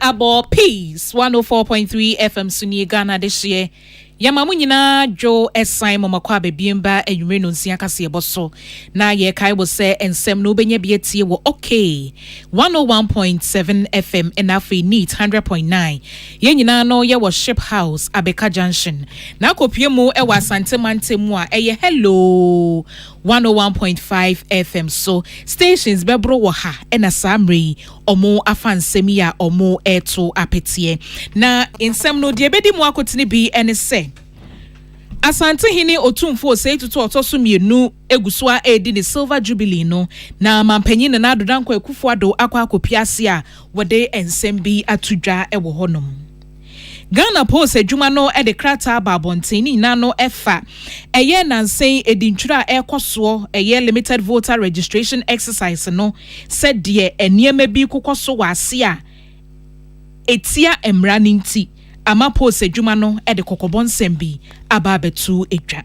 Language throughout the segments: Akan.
About Peace 104.3 FM Sunni Ghana this year. Yamamu nyina jo esai momakwa bebiemba enwure no nsia kase eboso na ye kai wo se ensem no benye bietie wo okay 101.7 FM and afi neat 100.9 ye nyina no ye wo Ship House Abeka Junction na kopie mu e wa Asante Mantemu a eye hello 101.5 FM so stations bebro wo ha e na samri omo afansemi a omo eto apetie na ensem no de bedi mu akotene bi ene se Asante hini Otumfuo say to otoso mienu eguso a edi ne silver jubilee no na mampanyin na adodanko Akufuado akwa akopiase a wode ensem bi atudwa ewo honom Ghana Post adwuma no e de krata babonteni na no efa eye nansen edintwura ekoso eye limited voter registration exercise no said de eniema bi kokoso wase a etia emra ninti ama Post adwuma no e de kokobonsem bi aba betu edwa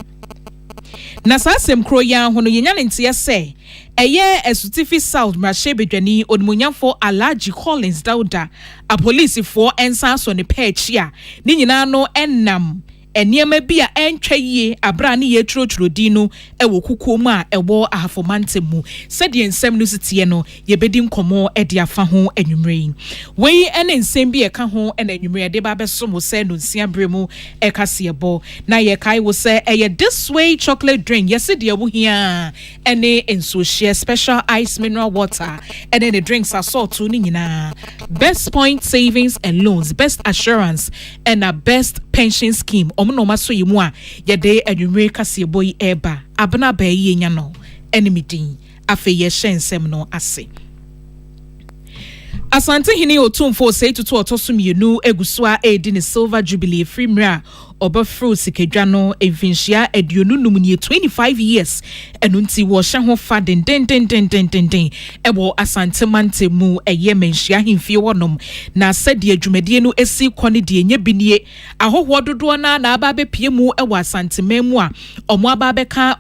na sasem kro ya hono yenya ntia se eye esutifi south mrashe bedwani onmunyafo Alhaji Collins Dauda a police for ensa so ne pechi a ni nyina no ennam eniema bi a entwa yie abra ne ye trotro no ewo kukom a ewo ahafomantemu sede ensem no sitie no ye bedi nkomo e de afa ho anwumre wei ene ensem bi e ka ho ene anwumre de ba beso mo se no nsia bremu e kase ebo na ye kai wo se eye this way chocolate drink yesi de wo hia ene enso share special ice mineral water ene the drinks are sort to ni nyina best point savings and loans best assurance and a best pension scheme omo maso yimu a yede adwumre kase boy eba abna ba yi nya no enemidin afe ye hyensem no ase Asante hini Otumfuo say to otoso mienu eguso a edi ne silver jubilee free mra obafro sikedwa no evinhia aduonu numnie 25 years enunti wo hye ho fa den ebo Asante Mantemu eye menhia hemfie wonom na sade adwumade no esi kone de enye binie ahoho dodo na aba bepie mu ewo Asante memu a omo aba beka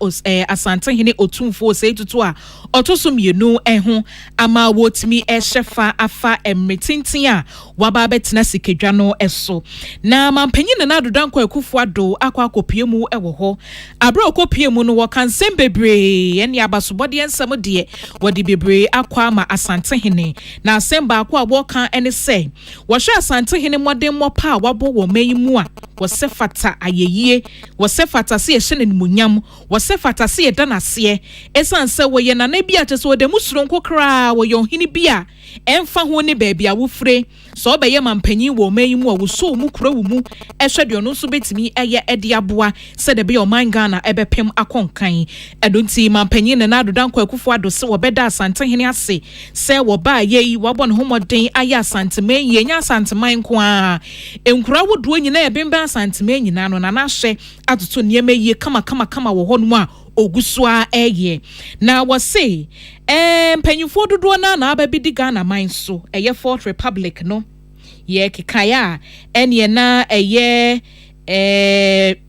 Asante hini Otumfuo say to a otoso mienu eho ama wotimi ehyefa afa emretintin a waba betena sikedwa no eso na mampanyin na adodanko Akufuado akwa kopie mu ewo ho abra kopie mu no wokansem bebre ene abasobode ensem de wodi bebre akwa ma Asante hene na asemba akwa aboka ene se wo hwe Asante hene modem mopa wabo wo mayimu a wo sefata ayeyie wo sefata se ehye ne munyam wo sefata se edanase esanse wo ye na na bia tese wo de musuro nkokra wo yo hini bia emfa ho ne baabi a wo fure so obeye mampanyin wo mayimu a wo so mu kura wo mu ehwe no so betimi eye ede aboa se de be o man Ghana ebepem akonkan edonti mampanyin na adodanko Akufuado se wo beda Asante hene ase se wo ba ye wabon homoden aya Asante man ye nya Asante man ko a enkura woduo nyina ebemba Asante man nyina no na na hye atoto niema ye kama wo ho no a ogusua eye na wo se mpanyufo dodo na ababidi Ghana man so eye Fourth Republic no ye kikaya ene na eye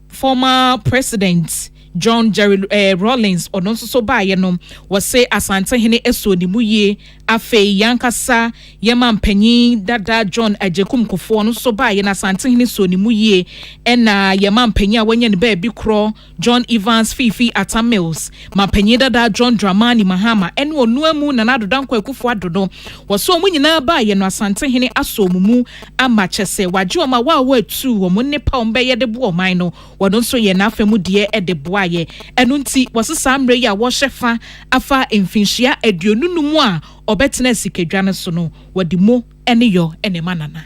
former president John Jerry Rawlings ono so ba ye no was say Asante hene eso ni muye afe yankasa yema mpanyin dada John Ajekum Kofo no so ba ye na Asante hene so ni muye ena yema mpanyin a wanya ne ba bi kro John Evans Fifi Atamils mpanyin dada John Dramani Mahama ene onu amu na nadodanko Akufuado no was so mu nyina ba ye no Asante hene aso mumu ama chese waje o ma wa tu wo ne pa ombe ye de bo oman no wono so ye na afemu de e de bo aye enunti wasesa mre ya wo hyefa afa emfinhia aduonu numu a obetena sikedwa ne so no wadi mo ene yo ene manana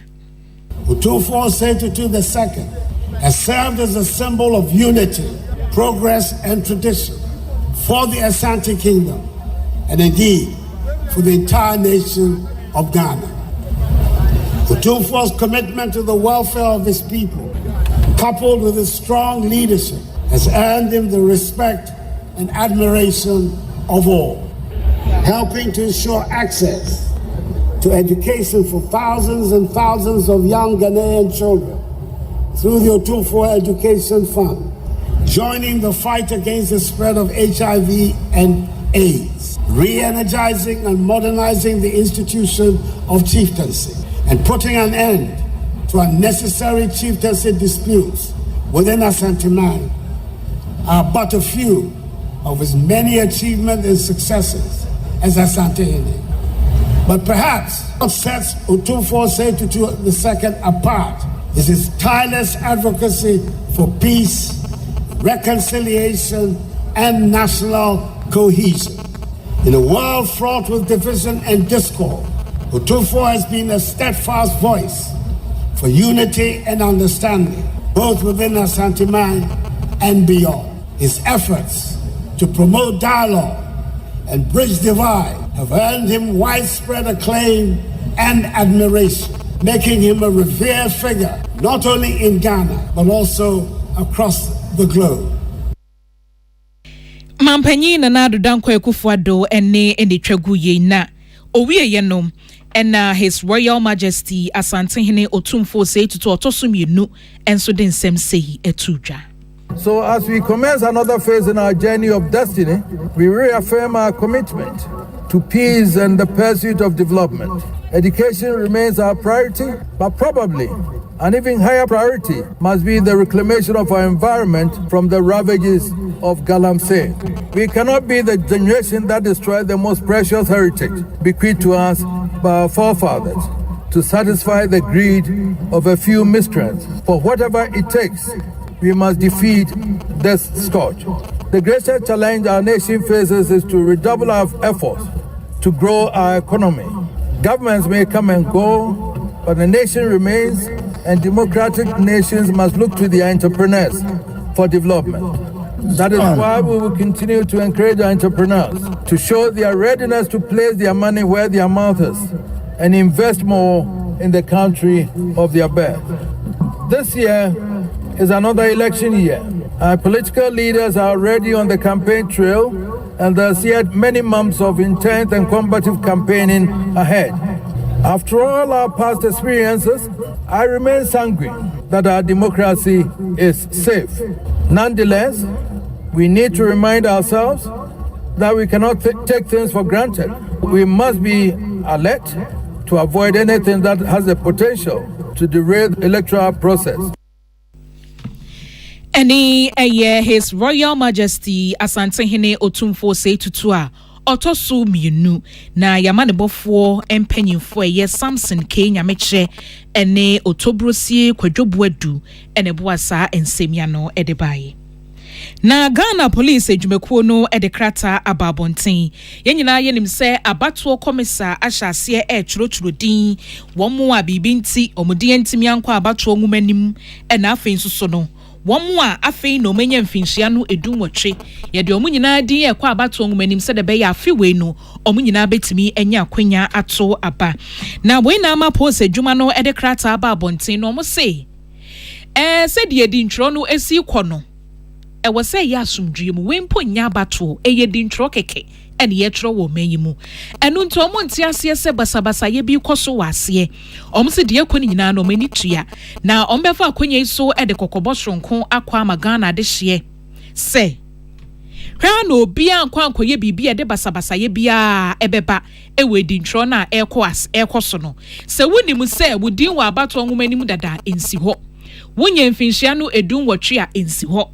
Otumfuo Saint the second has served as a symbol of unity, progress and tradition for the Asante Kingdom and indeed for the entire nation of Ghana. Otumfuo's commitment to the welfare of his people, coupled with his strong leadership, has earned him the respect and admiration of all, helping to ensure access to education for thousands and thousands of young Ghanaian children through the Otumfuo Education Fund, joining the fight against the spread of HIV and AIDS, re-energizing and modernizing the institution of chieftaincy, and putting an end to unnecessary chieftaincy disputes within Asante are but a few of his many achievements and successes as Asantehene. But perhaps what sets Otumfuo II apart is his tireless advocacy for peace, reconciliation, and national cohesion. In a world fraught with division and discord, Otumfuo has been a steadfast voice for unity and understanding, both within Asante and beyond. His efforts to promote dialogue and bridge divide have earned him widespread acclaim and admiration, making him a revered figure not only in Ghana but also across the globe. Mampanyi na nadu danko ekufuado ene twegu ye na owie ye no and His Royal Majesty Asantehene Otumfuo say to otosumienu enso den sem sei etuja. So as we commence another phase in our journey of destiny, we reaffirm our commitment to peace and the pursuit of development. Education remains our priority, but probably an even higher priority must be the reclamation of our environment from the ravages of Galamsey. We cannot be the generation that destroyed the most precious heritage bequeathed to us by our forefathers to satisfy the greed of a few miscreants. For whatever it takes, we must defeat this scourge. The greatest challenge our nation faces is to redouble our efforts to grow our economy. Governments may come and go, but the nation remains, and democratic nations must look to their entrepreneurs for development. That is why we will continue to encourage our entrepreneurs to show their readiness to place their money where their mouth is and invest more in the country of their birth. This year is another election year. Our political leaders are already on the campaign trail, and there's yet many months of intense and combative campaigning ahead. After all our past experiences, I remain sanguine that our democracy is safe. Nonetheless, we need to remind ourselves that we cannot take things for granted. We must be alert to avoid anything that has the potential to derail the electoral process. Any His Royal Majesty Asantehene Otumfuo say tutua otosu mienu na yamane bofo empanyimfo Samson Kenya meche ene otobrosie kwadwobuadu ene boasa ensemia no edebaye. Na Ghana Police ejumekuo no edekrata ababonten yenyina yenim se abatuo komisa ahyase churochuro din womo a bibinti omudi ntimi anko abatuo ngumanim ena afensuso no womo a afei no menya mfinhia no edunwotwe ye de omunyina din ekwa abatuo ngumanim se de be ya afiwe no omunyina betimi enya akwanya ato aba na we na ama Police ejuma no edekrata ababonten no mo se se de edi ntro no esi kono e was say yasumdwe mu wempo nya bato eye di ntro keke ene ye tro wo mayimu enu nto omo ntiase se basabasa ye bi koso wase omo se de akoni nyina no mani tua na ombefa akonya iso e de kokobo soronko akwa magana de hye se hwa no obi ankwa ankoye bibia de basabasa ye bia ebeba ewe di ntro na ekoso no se wonimu se wudin wa abato nwumanimu dada ensi ho wonye mfinhia no edun wotwe a ensi ho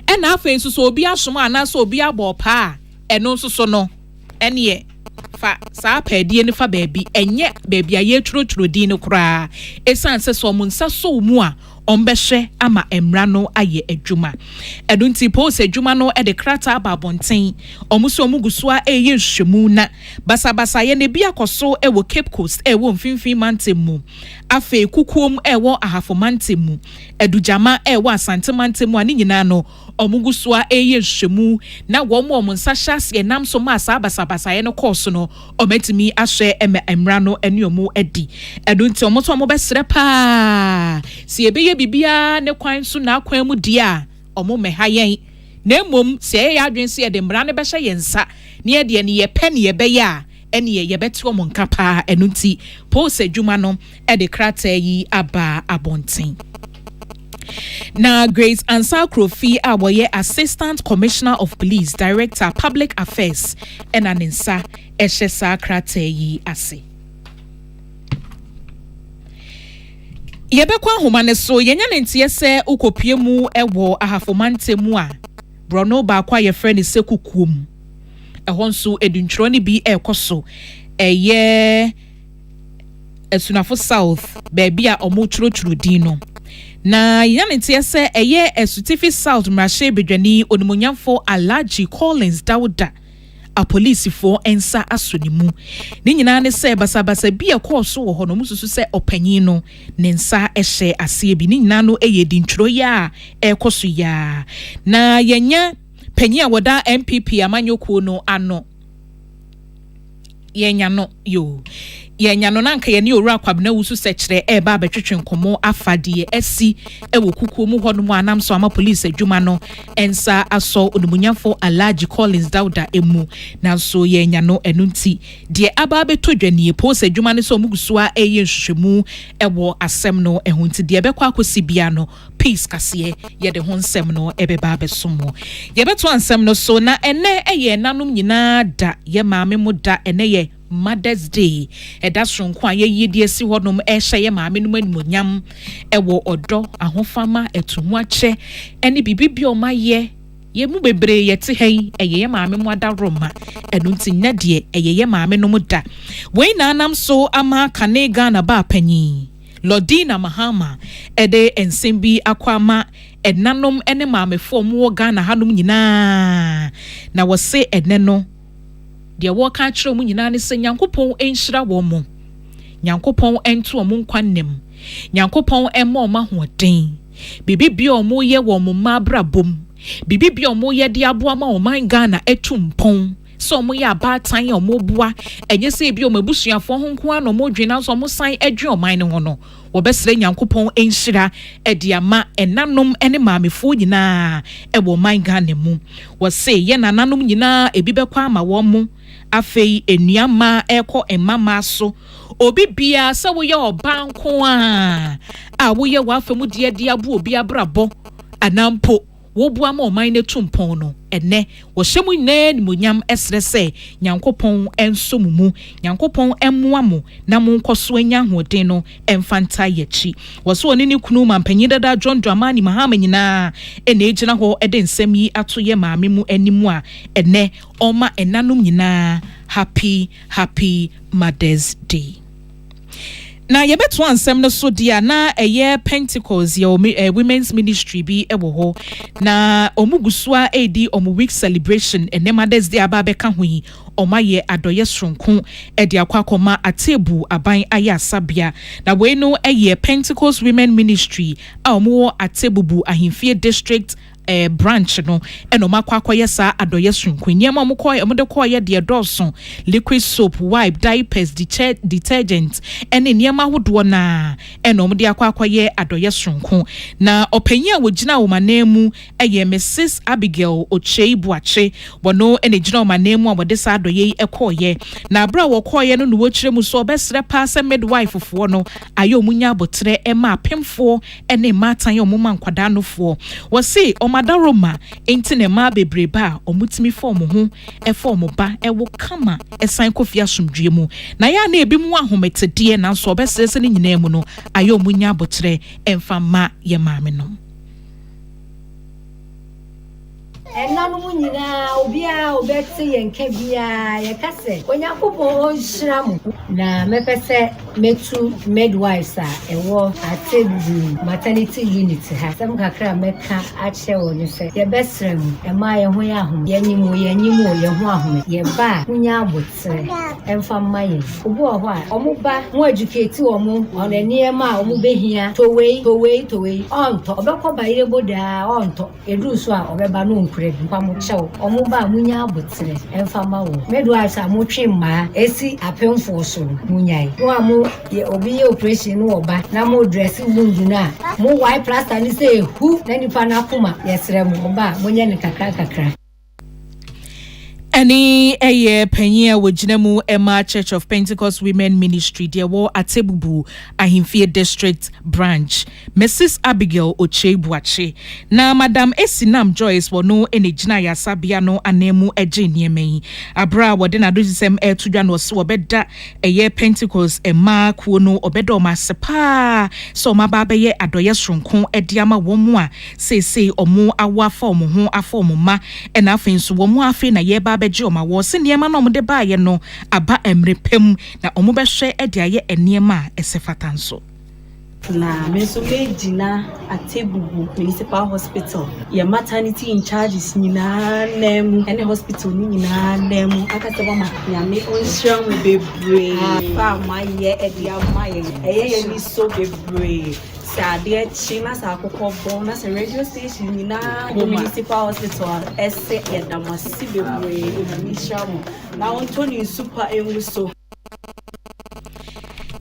ena afen so obi asom anaso obi abopa eno so no ene fa saa paadie ne fa baabi enye baabi aye twurotwuro din no kura esan se so mu nsa so mu a ombehwe ama emra no aye adwuma edunti Police adwuma no de krata ababonten omuso omugusua eye nhwemu na basabasa ye ne bia koso ewo Cape Coast ewo mfimfin mantem mu afe kukuom ewo ahafo mantem mu edujama ewo Asante mantem mu ani nyina no omugusua eye nhwemu na womo omunsa hyase nam so ma basabasa ye no course no ometimi ahwe emra no eniomu edi edunti omoto omobesre pa si ebe bibia ne kwan so na kwan mu dia omo mehayen na emom se ya adwen se de mra ne behye yensa ne de ne ye pe ne ye be ya ene ye beti omo nkapa enunti Police adwuma no de krata yi aba abonten. Na Grace Ansah Krofi aboye Assistant Commissioner of Police Director Public Affairs ena ninsa ehye sa krata yi ase. Yebekwa homane so yenya ntie se ukopie mu ewo ahafomante mu a brono ba kwa ye friend se kukuom ehon so eduntro ni bi ekoso eye esunafo south baby a omochuroturo din no na yenya ntie se eye esutifi south mrashe bedwani onimonyamfo Alhaji Collins Dauda a police for ensa asonimu ni nyina ne se basabasa bi ekoso wo ho no mususu se opanyin no ne nsa ehye ase bi ni nyina no eye dintro ya ekoso ya na yenya panyin a woda MPP amanyokuo no ano yenya no yo yenya no nanka ye ne owura kwabena wusu sekire eba betwetwe nkomo afade esi ewo kukuo mu hono mu anam so ama police adwuma no ensa aso onumunyafo Alhaji Collins Dauda emu na so yenya no enunti de aba beto dwanie pose adwuma ne so mugusua eye nhwehwemu ewo asem no ehunti de bekwa akosi bia no peace kase ye de ho nsem no ebeba besomo ye beto ansem no so na ene eye nanom nyina da ye maame mu da ene ye Mother's Day edasron kwa ye yidi esi hodom ehye ye maame no manimonyam ewo odo ahofama etuhu ache eni bibibi o maye ye mu bebre ye te hei eye ye maame mu adaroma enunti nnade eye ye maame no mu da we na anam so ama kane Ghana ba panyi Lodina Mahama ede ensembi akwama enanom ene maamefo mu wo Ghana hanom nyina na wose ene no de woka kire mu nyina ne se Nyankopon enhyira wo mo Nyankopon ento wo nkwannem Nyankopon emma ma hoden bibibi o mo ye wo mo mabrabom bibibi o mo ye de aboa ma o man Ghana etumpon so mo ya abatan o mo bua enye se bi o mabusuafo ho nko ano mo dwena so mo san adwe o man ne ho no wo besre Nyankopon enhyira ede ama enanom ene maamefo nyina ewo man Ghana mu wo se ye nananom nyina ebi bekwa ama wo mo afei enuama eko emama so obi bia se wo ye obanko a wo ye wa afemu de abu obi abrabo anampo wo bua ma oman ne tumpon no ene wo hyemu ne monyam esre se Nyankopon ensomumu Nyankopon emmoa mo na mo nkoso anya hoden no emfanta yachi wo so oni ne kunu mampanyi dada John Dramani Mahama nyina ene ejina ho ede nsem yi ato ye maame mu animu a ene oma enanum nyina happy Mother's Day. Na yebeto ansem no so dia na eye Pentecost ye women's ministry bi ewo ho na omugusua edi omu week celebration ene Mother's Day ababeka hui omaye adoye sronko edi akwakoma atebu aban aya sabia na we no eye Pentecost women ministry a omu atebubu ahimfie district branch no eno makwakoye sa adoye sronko niam omde koye de dawson liquid soap wipe diapers detergent ene niam ahodo na eno omde akwakoye adoye sronko na opanya wogina wo manemu eye Mrs Abigail Ochei Buache wono ene gina wo manemu a wode sa adoye ekoye na abra wo koye no wo kire mu so obesre pa se midwife fo no ayo munya abotre ema apemfo ene matan yo muma nkwada no fo wo se madaroma entine ma bebreba omutimi form ho form ba ewo kama esan kofi asomdwe mu na ya na ebi mu ahometede na so obesese ne nyina mu no ayo munya abotre emfa ma ye maame no enanu nyina obia obetse yenka bia ye kase Onyankopon hyiram na mepese metu midwives a ewo atebu maternity unit ha sam kakra meka ache wonu se ye besrem ema ye ho ya ahom ye nyimu ye ho ahom ye ba hunya abotre emfa maye obu ho a omuba mu educate omu onani ema omu behia towei onto obekọ bayire boda onto edu so a obeba no mpamochew omuba munya abotre emfama wo midwives amotwe ma esi apemfo so munyai no amu ye obi ye operation no oba na mo dress wound na mo wipe plaster ni say hu na nipa na kuma yesre mo ba monye ne kakra Any a year penye wajinamu Emma Church of Pentecost Women Ministry dear war at Tebubu Ahimfie District Branch Mrs. Abigail Ochebuache na Madam Esinam Joyce wono enejina ya sabiano anemu ejenieme abra wadena dosisem etudwa no so obeda eye Pentecost Emma kuono obedo masepa so mababa ye adoye sronko ediama womu a sese omo awa form ho aform ma ena afenso womu afe na ye baba Joma was in Yama no de baye no aba emrepem na omubehwe e de aye eniema esefatanso na mesobe jina Atebubu Municipal Hospital ya maternity in charge is nyina nem ene hospital ni nyina nem akaseba ma nyame onhyiram bebre fa maye e de amaye eye ni so bebre Sadia China Sakoko bonus a radio station in the municipal hospital essay at the massive way in Mishamo. Now Antonio super so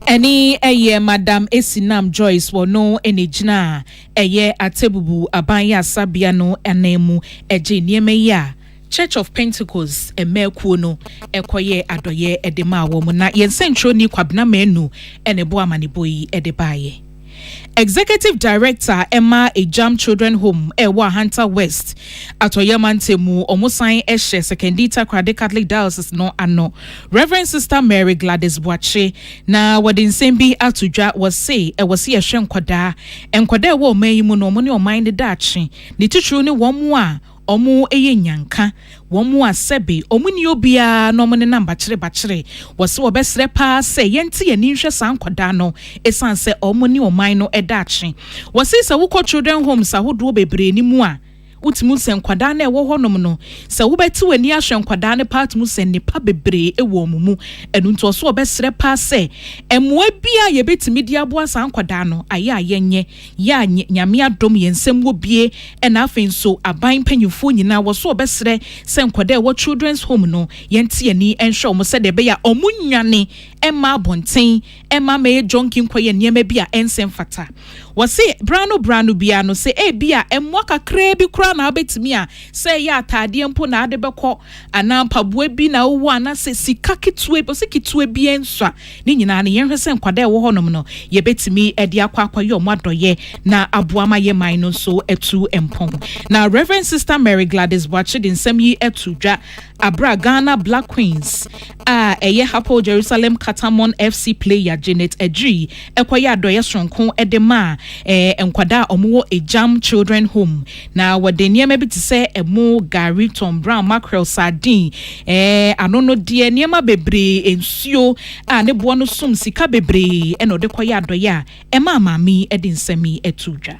any a year Madam Esinam Joyce wono enejina eye Atebubu abanya sabiano anemu ejenieme ya Church of Pentecost emekuno ekoye adoye edema wo na yensentro ni kwabna menu enebo amaniboyi edebaye Executive Director Emma Ejam Children Home Ewa Hunter West Atoyamantemu Omusan Eshe Secondita Catholic Diocese no ano Reverend Sister Mary Gladys Boache na wadin sembi atudwa was say e was here hwenkwada enkwada wo mayimu no money o mind dachi ni titru ni womu a omu eye nyanka womu asebe omu ni obia no mo ne namba kire bakire wose obesre pa se yenti ani hwe san kwada no esan se omu ni oman no edachi wose se wo children homes ahodo bebre ni mu a utimu sen kwada na ewo honom no se wo beti wani ahwe kwada ne part mu sen nipa bebre ewo mumu enu nto so obesre pa se emwa bia ye betimi di aboa san kwada no aye ayenye ya nyame adom yensem wo bie ena afen so aban panyufo nyina wo so obesre sen kwada ewo children's home no yenti ani enhwe omo se de be ya omunwane emma bonten emma me jonkin kwaye niema bia ensem fata wose brano bia no se e bia emwa kakra bi kura na abetimi a se ya atade mpo na ade bekọ ana mpaboa bi na wo ana se sika kitue bo se kitue bi enso ni nyina na yenhwe se nkwada e wo honom no ye betimi ede akwa ye omo adoye na aboama ye man no so etu empon na Reverend Sister Mary Gladys Boache din nsem yi etudwa abra Ghana Black Queens eye Hapo Jerusalem Katamon FC player Janet Edri ekoye adoye sonko edema enkwada omo Ejam Children Home na wade niema bi tse emu Gary Tom Brown mackerel sardine anono die niema bebre ensuo ne bo no sum sika bebre eno de koye adoye ema mami edin semi etudwa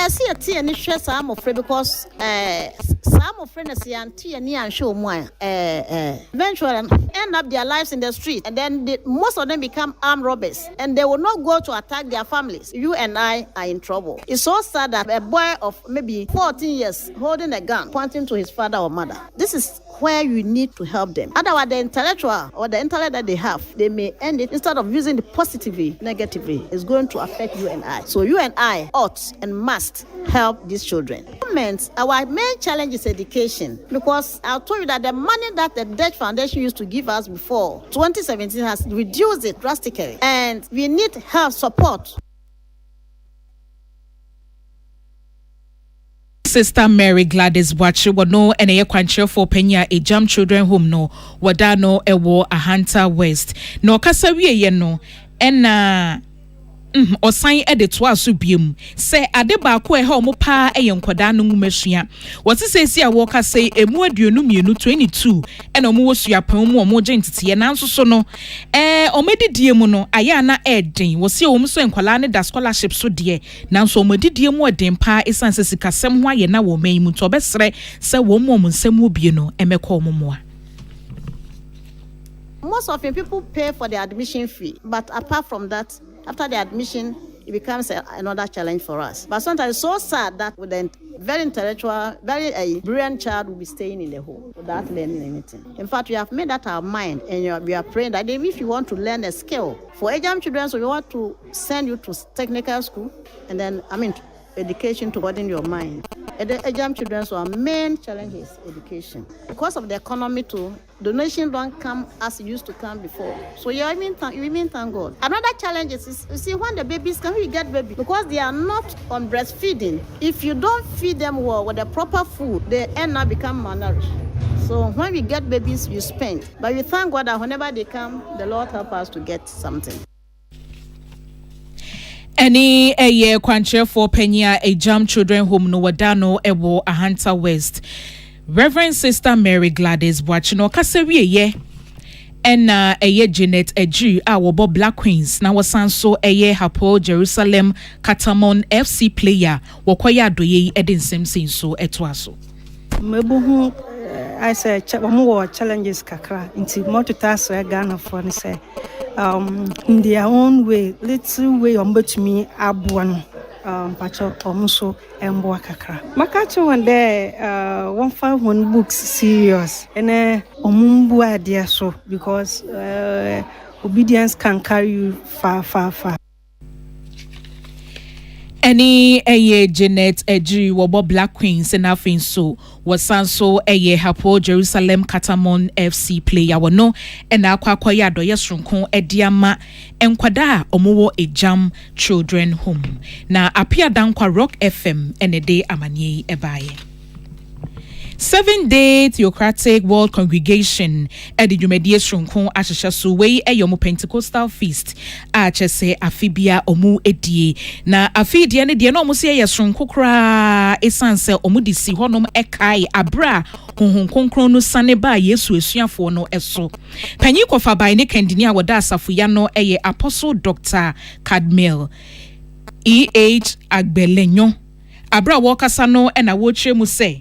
see a tea and it shares some of because some of friends and show more eventually end up their lives in the street, and then most of them become armed robbers, and they will not go to attack their families. You and I are in trouble. It's so sad that a boy of maybe 14 years holding a gun pointing to his father or mother. This is where you need to help them. Otherwise, the intellectual or the intellect that they have, they may end it instead of using it positively, negatively. It's going to affect you and I. So you and I ought and must help these children. Our main challenge is education, because I told you that the money that the Dutch Foundation used to give us before 2017 has reduced it drastically, and we need help, support. Sister Mary Gladys Boache wono ene ye kwanche for penya Ejam Children Home no wada no ewo Ahanta West no kasa wiye no ena osan ede to aso biem se ade ba ko e ha omo pa eye nkoda no ngumasua wose sesi a wo ka se emu aduonu mienu 22 ena omo wosua pan mu omo gentete na nso so no omedidie mu no aya na eden wose omo so enkwala ne da scholarship so de na nso omedidie mu eden pa esan se sikasem ho aye na wo man mu to obesre se wo mo nsem obie no emekọ omomoa. Most of the people pay for the admission fee, but apart from that, after the admission, it becomes another challenge for us. But sometimes it's so sad that with a very intellectual, very brilliant child will be staying in the home without learning anything. In fact, we have made that our mind, and we are praying that if you want to learn a skill for Ejam children, so we want to send you to technical school, and then, education to broaden your mind. The Asian children, so our main challenge is education. Because of the economy too, donation don't come as it used to come before. So you even thank God. Another challenge is you see when the babies come, we get baby because they are not on breastfeeding. If you don't feed them well with the proper food, they end up become malnourished. So when we get babies, you spend. But we thank God that whenever they come, the Lord help us to get something. Any a year quantre for Penya a jam children home no wadano ewo Ahanta West. Reverend Sister Mary Gladys Boachino Kasewie ye. Ena a ye Janet Eju our Bob Black Queens na wasanso a ye Hapo Jerusalem Katamon FC player wakwaya doye Edin Simpson so etwaso. Mebuhu I say more challenges kakra into multitask Ghana for ni say in their own way little way to me abuano pacho omso embo kakra makacho one day 151 books serious and omumbu idea so because obedience can carry you far. Any a year Janet Eju wobo Black Queens and nothing so was sanso a year Hapo Jerusalem Katamon FC player wano and aquaquaya doya strunkon ediama and kwada omowo a jam children home. Na appear dankwa Rock FM and a day amanye ebaye. 7-day Theocratic World Congregation at the Jumedie Shrunkon Ashashasu Way a Yomu Pentecostal Feast. Achese Afibia Omu Edie. Na Afidia ne no musia ya Shrunkokra esanse omudisi honum ekai abra honhon konkron no saneba Yesu esuafo no eso. Panyi kofa bai ne kandinia wada asafuya no eye Apostle Dr. Cadmiel E.H. Agbelenyo. Abra wakasa no ena wotre mu say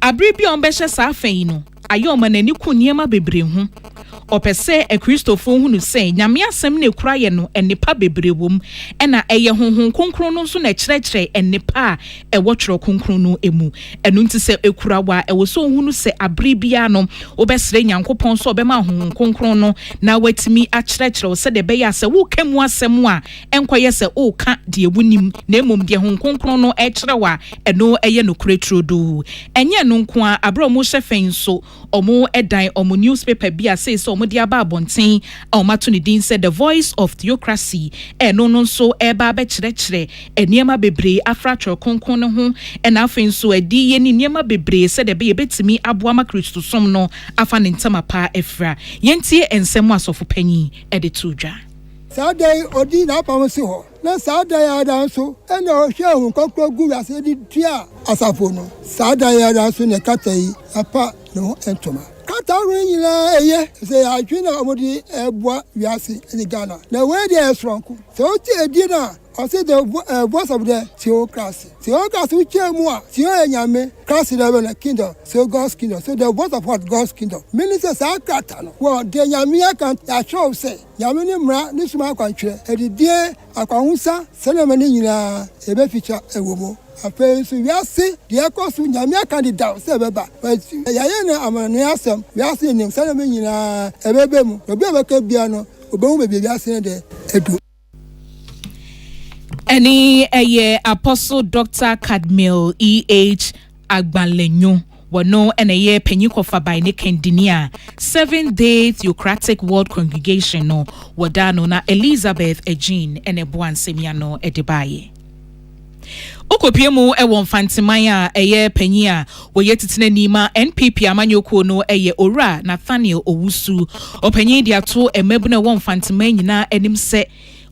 Abribi ombeshe sa afeyi no ayoma nani ku niema bebre hu opese e Christopher hu no say nyame asem na ekura ye no enipa bebre wom ena eye honhon konkron no so na kyerɛkyerɛ enipa e wotworo konkron no emu enu nti se ekura wa e wo so hu no se abribia no obesre nyankopɔn so obema honhon konkron no na watimi akyerɛkyerɛ se de beya se wo kemu asem a enkoye se o ka de ewunim na emom de honhon konkron no e kyerɛ wa eno eye no kuretro do enye no nko a abro mo hyefen so omo edan omo newspaper bia say so omo dia ba bonten omato ne din said the voice of theocracy no so eba be kyerɛkyerɛ eniema bebre afratro konkon ne ho na afen so adi ye ni niema bebre said be betimi aboama Kristo som no afa ne ntama pa efra yentie ensɛm asofo panyi de to dwa Saturday odi na pamsi ho na Saturday adan so na ohwe hu kokro gu ase di tua asafo no Saturday adan so ne katai apa no entoma kata nyina eye se adwena omodi eboa wiase ni Ghana na we dey stronku so ti edi na I say the voice of the theocracy. Theocracy which is nyame, Christ the kingdom, so God's kingdom. So the voice of what God's kingdom. Ministers are katano. Well, the nyame can show say nyame ni mra ni suma kwantre. E di die akwanhusa selemani nyina ebe feature ewomo. Afen so we ase the ekosu nyame can di down say beba. But yaye na amane asem we ase nim selemani nyina ebebe mu. Obi abeka bia no obehu bebi ase de edu. Any a year Apostle Dr. Cadmiel E.H. Agbalenyo wano and a year penyikofa by Nikendinia 7-day Theocratic World Congregation no wadano na Elizabeth Ejin and a buan semiano edibaye. Okopiemu ewo mfantimanya eye penya woye titine nima NPP amanyoko no eye ora Nathaniel Owusu openyi dia to emebu na wo mfantimanya nyina enim se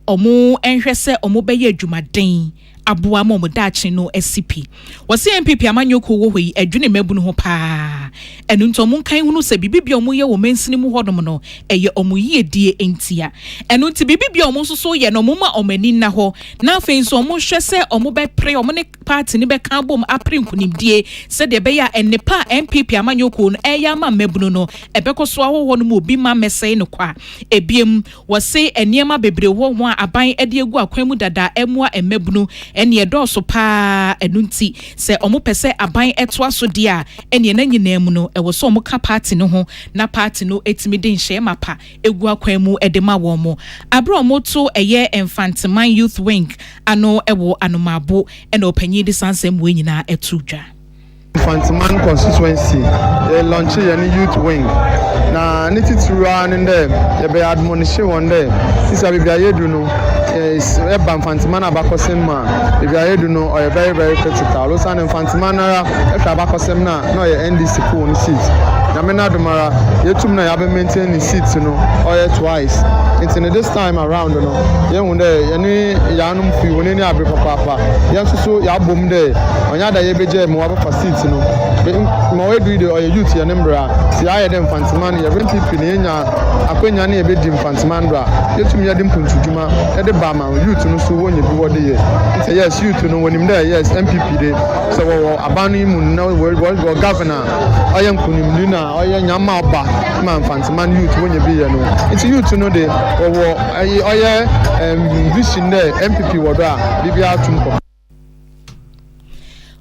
omo enhwese omo beye adwumaden aboa mo dachi no SCP wose MPP amanyoko wo hoi adwune mabunu ho pa enu nto mo kan hunu se bibibia omo ye wo mansini mu hodom no eye omo yiedie entia enu nti bibibia omo so ye no moma omani na ho na afei so omo hwese omo be pre omo ne party ni be kan bom apre nkunimdie se de be ya ennepa MPP amanyoko no eya ma mabunu no ebekoso ahoho no mu obi ma mesei no kwa ebiem wose eniema bebre ho ho aban ede egu akwan mu dada emua emabunu ene dɔɔso paa enunti sɛ ɔmo pɛsɛ aban ɛtoa so dia ene na nyina mu no ɛwɔ so ɔmo ka party no ho na party no etimi de nhye mapa egu akwan mu ɛde ma wɔn mo abro ɔmo to ɛyɛ Infantiman Youth Wing ano ɛwɔ anomabo ɛna ɔpanyin de sansɛm wɔ nyina ɛto dwa Infantiman constituency launch any youth wing na nititura nde ye be admonition one day sisa bibia yedu no is e ba Infantiman abakosem ma bibia yedu no o very very critical lo san Infantiman na e twa abakosem na ye NDC pool seat na me na domara yetum na ya be maintain the seat no o twice until this time around no ye hu de ye ni ya anum fi woni ni abre papa ye so ya bom de onya da ye beje mo aba seat no ma we do the youth ya nembra si aye dem Infantiman ye NPP ne nya akwanya ne ye be di Infantiman bra yetum ya dim puntuduma e de ba ma youth no so wonye bi wode ye say yes youth no wonim there yes MPP de so wo abanu mu no wo governor aye nkunim na aye nyama ba ma Infantiman youth wonye bi ye no it's youth no de wo aye vision there MPP wodo a bibia atum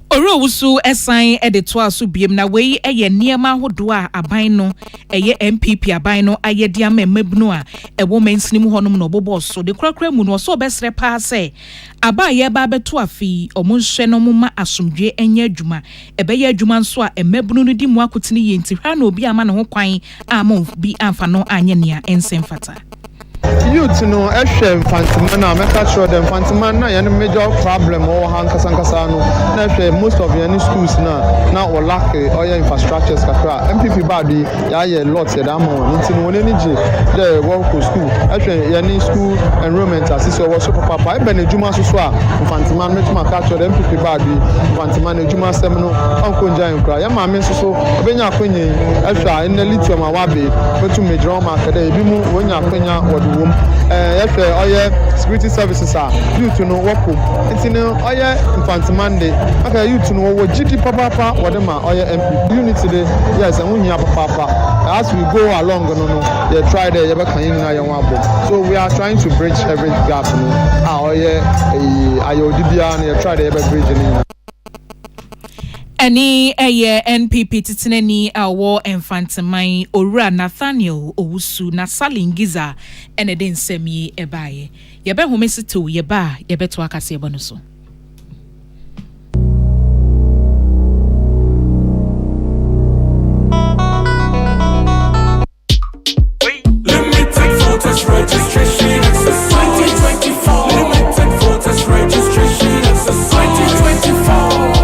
Orowusu esan ede to aso biem na wei eye niema hodo a aban no eye MPP aban no aye dia memabunu a ewo mensinim honom no bobo so de krakra mu no so obesre pa se aba ye ba beto afi omonhwe no moma asomdwe enye adwuma ebeye adwuma nso a emabunu no di mu akotene ye nti hwa na obi ama ne ho kwan a mo bi amfa no anye nea ensem fata youth no ehwe Infantiman na make sure dem Infantiman na yan major problem o hankasa no na ehwe most of your schools na o lack oil infrastructures kakra MPP body ya ye lot ya da mo nti no woni ji the work school ehwe yan school enrollment assist o so papa e be na juma so a Infantiman metuma ka sure MPP body Infantiman juma sem no onko nja nkra ya ma me so obenya akonye ehwe in lithium awabe betu major market e bi mu wonya akonya yes oye security services are youth no work it's no oye Infantiman day okay youth no wo GD papa whatever oye MP unity day yes and we papa as we go along no you try there you be kan yin na yan wabo so we are trying to bridge every gap no oye ayodibia na you try there you bridge ni Ani eye NPP titinani awo Infantiman Owura Nathaniel Owusu na Salingiza ene de nsem yi ebaye ye be homesito ye ba ye beto akase ebo no so Limited voters registration exercise 2024 Limited voters registration exercise 2024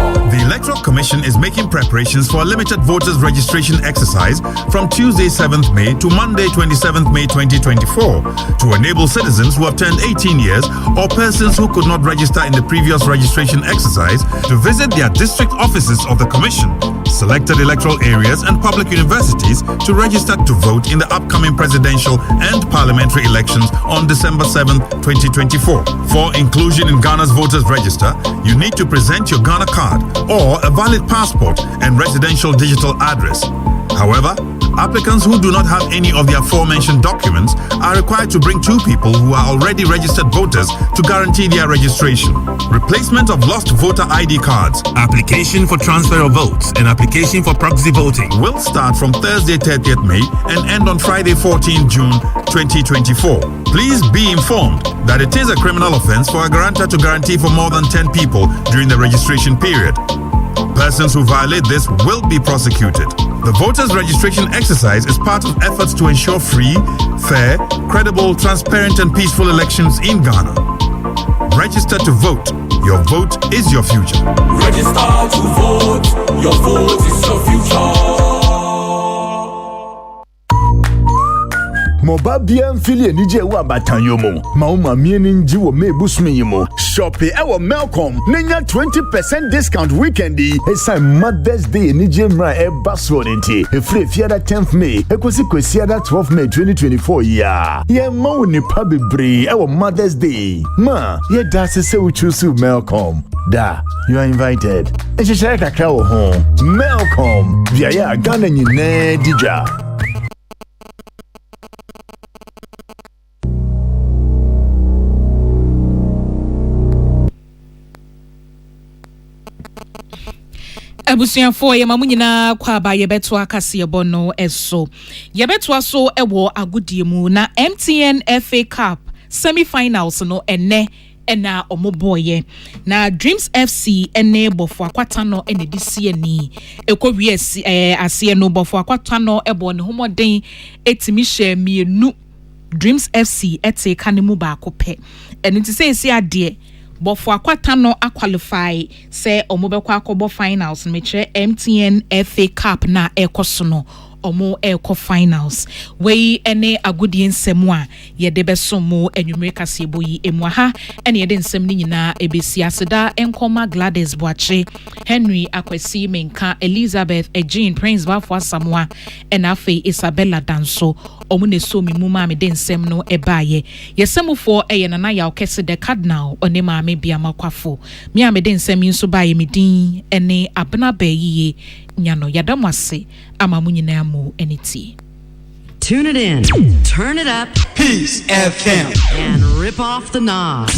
Electoral Commission is making preparations for a limited voters registration exercise from Tuesday 7th May to Monday 27th May 2024 to enable citizens who have turned 18 years or persons who could not register in the previous registration exercise to visit their district offices of the Commission, selected electoral areas and public universities to register to vote in the upcoming presidential and parliamentary elections on December 7th, 2024. For inclusion in Ghana's voters register, you need to present your Ghana card or a valid passport and residential digital address. However, applicants who do not have any of the aforementioned documents are required to bring 2 people who are already registered voters to guarantee their registration. Replacement of lost voter ID cards, application for transfer of votes, and application for proxy voting will start from Thursday 30th May and end on Friday 14 June 2024. Please be informed that it is a criminal offense for a guarantor to guarantee for more than 10 people during the registration period. Persons who violate this will be prosecuted. The voters' registration exercise is part of efforts to ensure free, fair, credible, transparent, and peaceful elections in Ghana. Register to vote. Your vote is your future. Register to vote. Your vote is your future. Moba bien fili nije wa batanyomo. Mauma mieni nji wo mebusumi yimo. Shoppe ewo Melcom. Nenya 20% discount weekendi. Esa Mother's Day nije mra e baswo nti. Efre fiada 10th May. Ekosi kwesiada 12th May 2024 ya. Ye mawu nipa bebre ewo Mother's Day. Ma, ye da se uchusu Melcom. Da, you are invited. Echeshe kakra wo ho. Melcom. Via ya Ghana nyine dija. Abusuafo ye mamu nyina kwa ba yebeto akase yebo no eso. Yebeto so ewo agudie mu na MTN FA Cup semi-finals no ene ena omoboye na Dreams FC ene bofo akwata no ene disi ani ekowie ase no bofo akwata no ebo ne homoden etimi hye mienu Dreams FC ete kanemu ba akopɛ eno ti say esi ade bofo akwata no qualify say omobekwa akobo finals mekire MTN FA Cup na ekoso no omo eko finals we ene agudie nsem a ye de beso mo anwumre kasebo yi emu ha ene ye de nsem ni nyina ebesi aseda enkoma Gladys Boache Henry Akwesi Menka Elizabeth Ejean Prince Bafo Samoa ena afi Isabella Danso omo ne so mi mu ma me de nsem no ebaye yesemufo eye nana ya okese de cardinal one ma me bia makwafo me a me de nsem nso baye me din ene abna bayiye nyano yadamwase ama munyina mu eniti. Tune it in, turn it up, Peace FM, and rip off the knob.